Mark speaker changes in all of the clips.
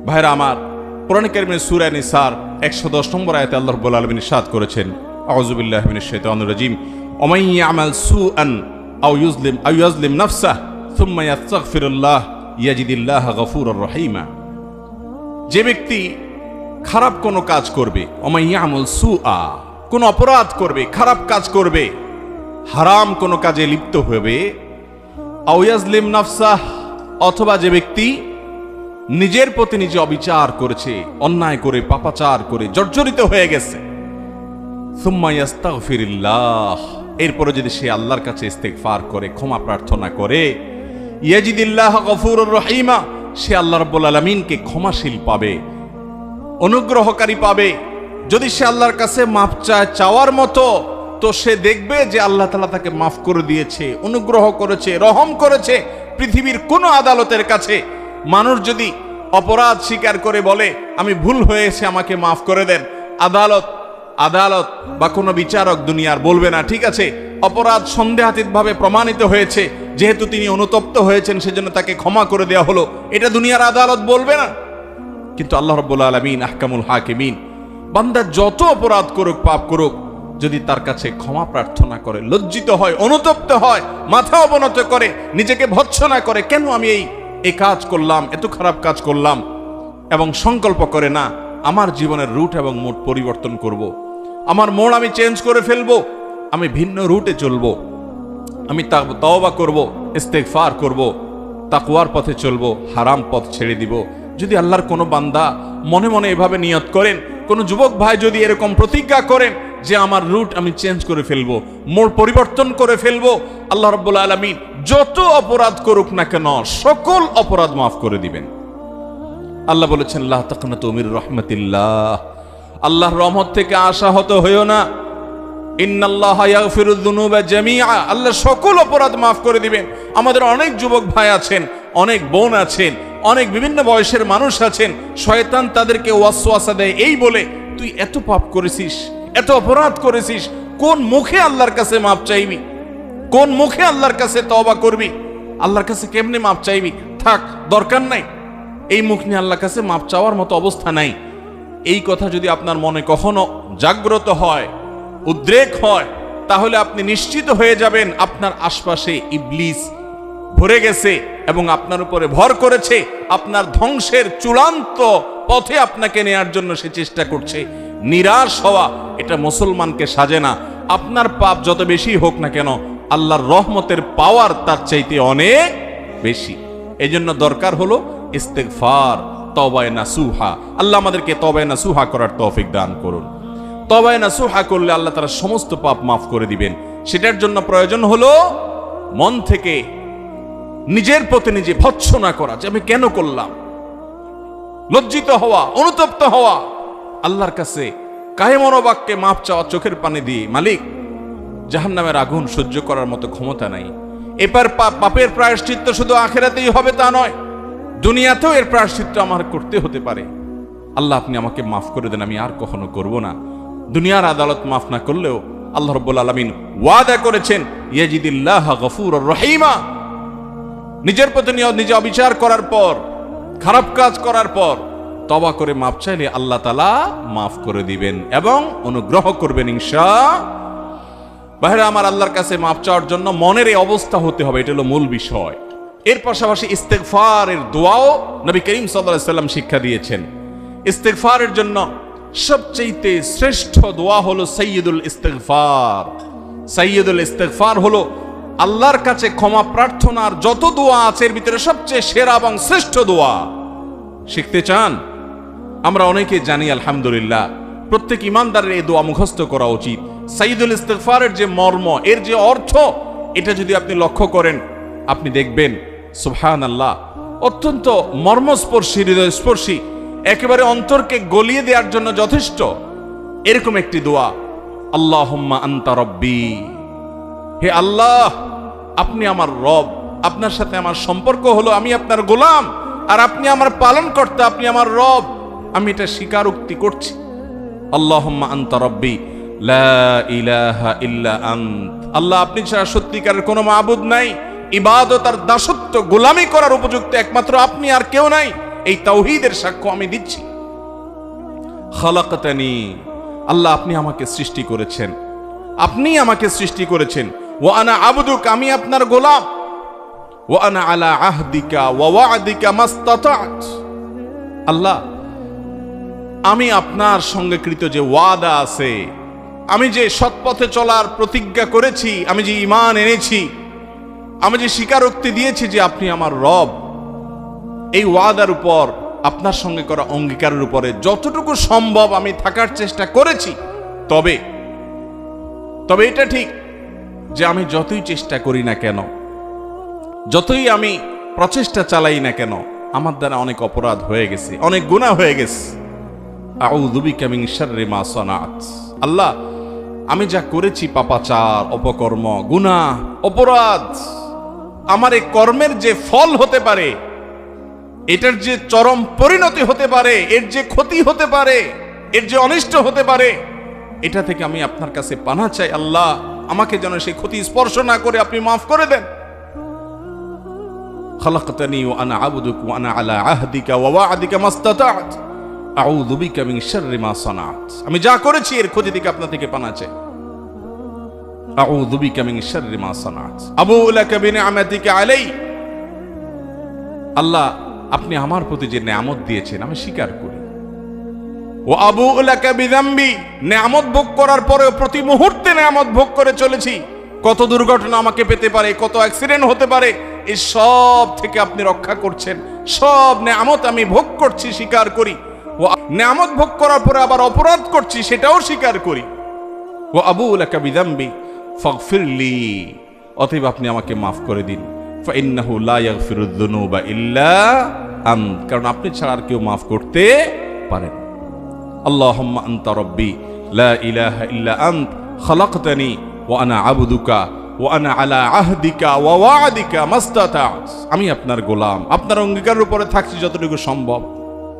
Speaker 1: ভাইরা আমার, কোরআন কারীমের সূরা নিসার 110 নম্বর আয়াতে আল্লাহ রাব্বুল আলামিন ইরশাদ করেছেন, আউযু বিল্লাহি মিনাশ শাইতানির রাজীম, ওয়া মান ইয়ামাল সুআন আও ইউযলিম নাফসাহু সুম্মা ইয়াস্তাগফিরুল্লাহ ইয়াজিদিল্লাহা গফুরুর রহিমা। যে ব্যক্তি খারাপ কোনো কাজ করবে, ওয়া মান ইয়ামাল সুআ, কোন অপরাধ করবে, খারাপ কাজ করবে, হারাম কোনো কাজে লিপ্ত হবে, আও ইয়াজলিম নাফসাহ, অথবা যে ব্যক্তি নিজের প্রতি নিজে অবিচার করেছে, অন্যায় করে পাপাচার করে জর্জরিত হয়ে গেছে, সুম্মা ইয়াস্তাগফিরুল্লাহ, এরপরে যদি সে আল্লাহর কাছে ইস্তেগফার করে, ক্ষমা প্রার্থনা করে, ইয়াজিদিল্লাহা গফুরুর রহিমা, সে আল্লাহ রাব্বুল আলামিনকে ক্ষমাশীল পাবে, অনুগ্রহকারী পাবে। যদি সে আল্লাহর কাছে মাফ চায় চাওয়ার মতো, তো সে দেখবে যে আল্লাহ তাআলা তাকে মাফ করে দিয়েছে, অনুগ্রহ করেছে, রহম করেছে। পৃথিবীর কোনো আদালতের কাছে মানুষ যদি অপরাধ স্বীকার করে বলে আমি ভুল হয়েছে, আমাকে মাফ করে দেন, আদালত বা কোনো বিচারক দুনিয়ার বলবে না ঠিক আছে, অপরাধ সন্দেহাতীতভাবে প্রমাণিত হয়েছে, যেহেতু তিনি অনুতপ্ত হয়েছেন সেজন্য তাকে ক্ষমা করে দেওয়া হলো, এটা দুনিয়ার আদালত বলবে না। কিন্তু আল্লাহ রাব্বুল আলামিন আহকামুল হাকিমিন, বান্দা যত অপরাধ করুক, পাপ করুক, যদি তার কাছে ক্ষমা প্রার্থনা করে, লজ্জিত হয়, অনুতপ্ত হয়, মাথা অবনত করে, নিজেকে ভৎসনা করে, কেন আমি এই কাজ করলাম, এত খারাপ কাজ করলাম, এবং সংকল্প করে না আমার জীবনের রুট এবং মোড পরিবর্তন করব, আমার মোড় আমি চেঞ্জ করে ফেলবো, আমি ভিন্ন রুটে চলবো, আমি তওবা করব, ইস্তেগফার করব, তাকওয়ার পথে চলবো, হারাম পথ ছেড়ে দিব। যদি আল্লাহর কোনো বান্দা মনে মনে এভাবে নিয়ত করেন, কোনো যুবক ভাই যদি এরকম প্রতিজ্ঞা করেন যে আমার রুট আমি চেঞ্জ করে ফেলবো, মোড় পরিবর্তন করে ফেলবো, আল্লাহ রাব্বুল আলামিন যত অপরাধ করুক না কেন সকল অপরাধ মাফ করে দিবেন। আল্লাহ বলেছেন, লা তাকনাতু মির রাহমাতিল্লাহ, আল্লাহর রহমত থেকে আশাহত হইও না, ইন্নাল্লাহা ইয়াগফিরুয যুনুবা জামিআ, আল্লাহ সকল অপরাধ মাফ করে দিবেন। আমাদের অনেক যুবক ভাই আছেন, অনেক বোন আছেন, অনেক বিভিন্ন বয়সের মানুষ আছেন, শয়তান তাদেরকে ওয়াসওয়াসা দেয় এই বলে, তুই এত পাপ করেছিস, এত অপরাধ করেছিস, কোন মুখে আল্লাহর কাছে মাপ চাইবি, কোন মুখে আল্লাহর কাছে তওবা করবি, আল্লাহর কাছে কেমনে মাপ চাইবি, থাক দরকার নাই, এই মুখ নিয়ে আল্লাহর কাছে মাপ চাওয়ার মতো অবস্থা নাই। এই কথা যদি আপনার মনে কখনো জাগ্রত হয়, উদ্রেক হয়, তাহলে আপনি নিশ্চিত হয়ে যাবেন আপনার আশপাশে ইবলিস ভরে গেছে এবং আপনার উপরে ভর করেছে, আপনার ধ্বংসের চূড়ান্ত পথে আপনাকে নেয়ার জন্য সে চেষ্টা করছে। নিরাশ হওয়া এটা মুসলমানকে সাজে না। আপনার পাপ যত বেশি হোক না কেন, আল্লাহর রহমতের পাওয়ার তার চাইতে অনেক বেশি। এই জন্য দরকার হলো ইস্তেগফার, তওবায়ে নাসুহা। আল্লাহ আমাদেরকে তওবায়ে নাসুহা করার তৌফিক দান করুন। তওবায়ে নাসুহা করলে আল্লাহ তাআলা সমস্ত পাপ মাফ করে দিবেন। সেটার জন্য প্রয়োজন হলো মন থেকে নিজের প্রতি নিজে ভৎসনা করা, যে আমি কেন করলাম, লজ্জিত হওয়া, অনুতপ্ত হওয়া, আল্লাহর কাছে কায়ে মনোবাক্যে মাপ চাওয়া, চোখের পানি দিয়ে, মালিক জাহান্নামের আগুন সহ্য করার মতো ক্ষমতা নাই। এবার পাপের প্রায়শ্চিত্ত শুধু আখিরাতেই হবে তা নয়, দুনিয়াতেও এর প্রায়শ্চিত্ত আমার করতে হতে পারে। আল্লাহ আপনি আমাকে মাফ করে দেন, আমি আর কখনো করব না। দুনিয়ার আদালত মাফ না করলেও আল্লাহ রাব্বুল আলামিন ওয়াদা করেছেন, ইয়াজিদিল্লাহা গফুরুর রহিমা। নিজের প্রতি নিজে অবিচার করার পর, খারাপ কাজ করার পর তওবা করে মাফ চাইলে আল্লাহ তাআলা মাফ করে দিবেন এবং অনুগ্রহ করবেন ইনশাআল্লাহ। ভাইরা আমার, আল্লাহর কাছে মাফ চাওয়ার জন্য মনের এই অবস্থা হতে হবে, এটা হলো মূল বিষয়। এর পাশাপাশি ইস্তেগফারের দোয়াও নবী করিম সাল্লাল্লাহু আলাইহি ওয়াসাল্লাম শিক্ষা দিয়েছেন। ইস্তেগফারের জন্য সবচেয়ে শ্রেষ্ঠ দোয়া হলো সাইয়্যিদুল ইস্তেগফার। সাইয়্যিদুল ইস্তেগফার হলো আল্লাহর কাছে ক্ষমা প্রার্থনার যত দোয়া আছে এর ভিতরে সবচেয়ে সেরা এবং শ্রেষ্ঠ দোয়া। শিখতে চান? আমরা অনেকে জানি আলহামদুলিল্লাহ, প্রত্যেক ইমানদারের এই দোয়া মুখস্থ করা উচিত। সাইয়্যিদুল ইস্তেগফারের যে মর্ম, এর যে অর্থ, এটা যদি আপনি লক্ষ্য করেন, আপনি দেখবেন সুবহানাল্লাহ, অত্যন্ত মর্মস্পর্শী, হৃদয়স্পর্শী, একেবারে অন্তরকে গলিয়ে দেওয়ার জন্য যথেষ্ট এরকম একটি দোয়া। আল্লাহুম্মা আনতা রব্বি, হে আল্লাহ আপনি আমার রব, আপনার সাথে আমার সম্পর্ক হলো আমি আপনার গোলাম, আর আপনি আমার পালনকর্তা, আপনি আমার রব, আমি এটা স্বীকারোক্তি করছি। আল্লাহুম্মা আনতা রব্বি লা ইলাহা ইল্লা আন্ত, আল্লাহ আপনি ছাড়া সত্যিকারের কোনো মাবুদ নাই, ইবাদত আর দাসত্ব গোলামি করার উপযুক্ত একমাত্র আপনি, আর কেউ নাই। এই তাওহীদের সাক্ষ্য আমি দিচ্ছি। খালাকতানি, আল্লাহ আপনি আমাকে সৃষ্টি করেছেন, আপনি আমাকে সৃষ্টি করেছেন। ওয়া আনা আবদুক, আমি আপনার গোলাম। ওয়া আনা আলা আহদিকা ওয়া ওয়া'দিকা মাস্তাতা'ত, আল্লাহ আমি আপনার সঙ্গে কৃত যে ওয়াদা আছে, আমি যে সৎপথে চলার প্রতিজ্ঞা করেছি, আমি যে ঈমান এনেছি, আমি যে স্বীকারোক্তি দিয়েছি যে আপনি আমার রব, এই ওয়াদার উপর, আপনার সঙ্গে করা অঙ্গীকারের উপরে যতটুকু সম্ভব আমি থাকার চেষ্টা করেছি। তবে এটা ঠিক যে আমি যতই চেষ্টা করি না কেন, যতই আমি প্রচেষ্টা চালাই না কেন, আমার দ্বারা অনেক অপরাধ হয়ে গেছে, অনেক গুনাহ হয়ে গেছে। আউযু বিকা মিন শাররি মা সানাত, আল্লাহ আমি যা করেছি পাপাচার, অপকর্ম, গুনাহ, অপরাধ, আমার এই কর্মের যে ফল হতে পারে, এটার যে চরম পরিণতি হতে পারে, এর যে ক্ষতি হতে পারে, এর যে অনিষ্ট হতে পারে, এটা থেকে আমি আপনার কাছে পানাহ চাই। আল্লাহ আমাকে যেন সেই ক্ষতি স্পর্শ না করে আপনি মাফ করে দেন। খালাকতানি ওয়া আনা আবদুক ওয়া আনা আলা আহদিকা ওয়া ওয়া'দিকা মাস্তাতা'ত আউযু বিকা মিন শাররি মা সানাত, আমি যা করেছি এর ক্ষতি থেকে আপনার থেকে পানাহ চাই। আউযু বিকা মিন শাররি মা সানাত আবু লাকা বিনি'মাতিকা আলাই, আল্লাহ আপনি আমার প্রতি যে নেয়ামত দিয়েছেন আমি স্বীকার করি। ওয়া আবু লাকা বিযামবি, নেয়ামত ভোগ করার পরেও প্রতি মুহূর্তে নেয়ামত ভোগ করে চলেছি। কত দুর্ঘটনা আমাকে পেতে পারে, কত অ্যাক্সিডেন্ট হতে পারে, এই সব থেকে আপনি রক্ষা করছেন। সব নেয়ামত আমি ভোগ করছি, স্বীকার করি। ও নেয়ামত ভোগ করার পরে আবার অপরাধ করছি, সেটাও স্বীকার করি। ও আবু লাকা বিযামবি ফাগফিরলি, অতএব আপনি আমাকে মাফ করে দিন। ফাইন্নাহু লা ইয়াগফিরুয যুনুবা ইল্লা আন্ত, কারণ আপনি ছাড়া আর কেউ মাফ করতে পারেন। আল্লাহুম্মা আনতা রাব্বি লা ইলাহা ইল্লা আন্ত খালাকতানি ওয়া আনা আবদুকা ওয়া আনা আলা আহদিকা ওয়া ওয়া'দিকা মাস্তাতা'ত, আমি আপনার গোলাম, আপনার অঙ্গীকারের উপরে থাকছি যতটুকু সম্ভব।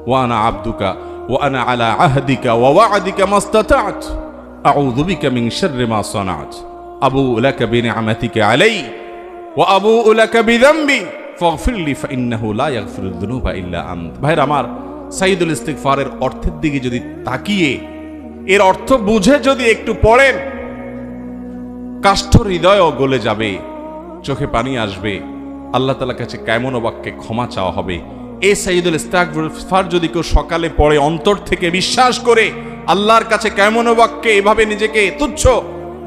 Speaker 1: ওয়া আনা আবদুকা ওয়া আনা আলা আহদিকা ওয়া ওয়া'দিকা মাস্তাতা'ত আউযু বিকা মিন শাররি মা সানাত আবু লাকা বিনি'মাতিকা আলাই ওয়া আবু লাকা বিযামবি ফাগফিরলি ফাইন্নাহু লা ইয়াগফিরুয যুনুবা ইল্লা আন্ত। ভাইরা আমার, সাইয়্যিদুল ইস্তিগফারের অর্থের দিকে যদি তাকিয়ে এর অর্থ বুঝে যদি একটু পড়েন, কাষ্ঠ হৃদয়ও গলে যাবে, চোখে পানি আসবে, আল্লাহ তাআলার কাছে কেমন বাক্যে ক্ষমা চাওয়া হবে। এই সাইয়্যিদুল ইস্তিগফার যদি কেউ সকালে পড়ে অন্তর থেকে বিশ্বাস করে, আল্লাহর কাছে কেমন বাক্যে এভাবে নিজেকে তুচ্ছ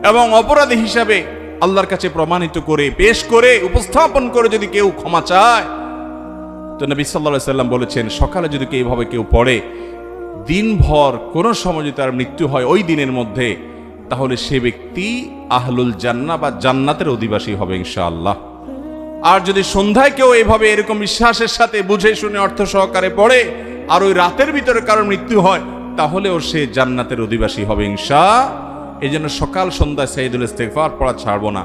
Speaker 1: এবং অপরাধী হিসাবে আল্লাহর কাছে প্রমাণিত করে, পেশ করে, উপস্থাপন করে যদি কেউ ক্ষমা চায়, তো নবী সাল্লাল্লাহু আলাইহি সাল্লাম বলেছেন, সকালে যদি এইভাবে কেউ পড়ে, দিনভর কোনো সময় যদি তার মৃত্যু হয় ওই দিনের মধ্যে, তাহলে সে ব্যক্তি আহলুল জান্নাহ বা জান্নাতের অধিবাসী হবে ইনশাআল্লাহ। আর যদি সন্ধ্যায় কেউ এইভাবে এরকম বিশ্বাসের সাথে বুঝে শুনে অর্থ সহকারে পড়ে, আর ওই রাতের ভিতরে কারোর মৃত্যু হয়, তাহলেও সে জান্নাতের অধিবাসী হবে ইনশাআল্লাহ। এই জন্য সকাল সন্ধ্যায় সাইয়্যিদুল ইস্তিগফার পড়া ছাড়বো না।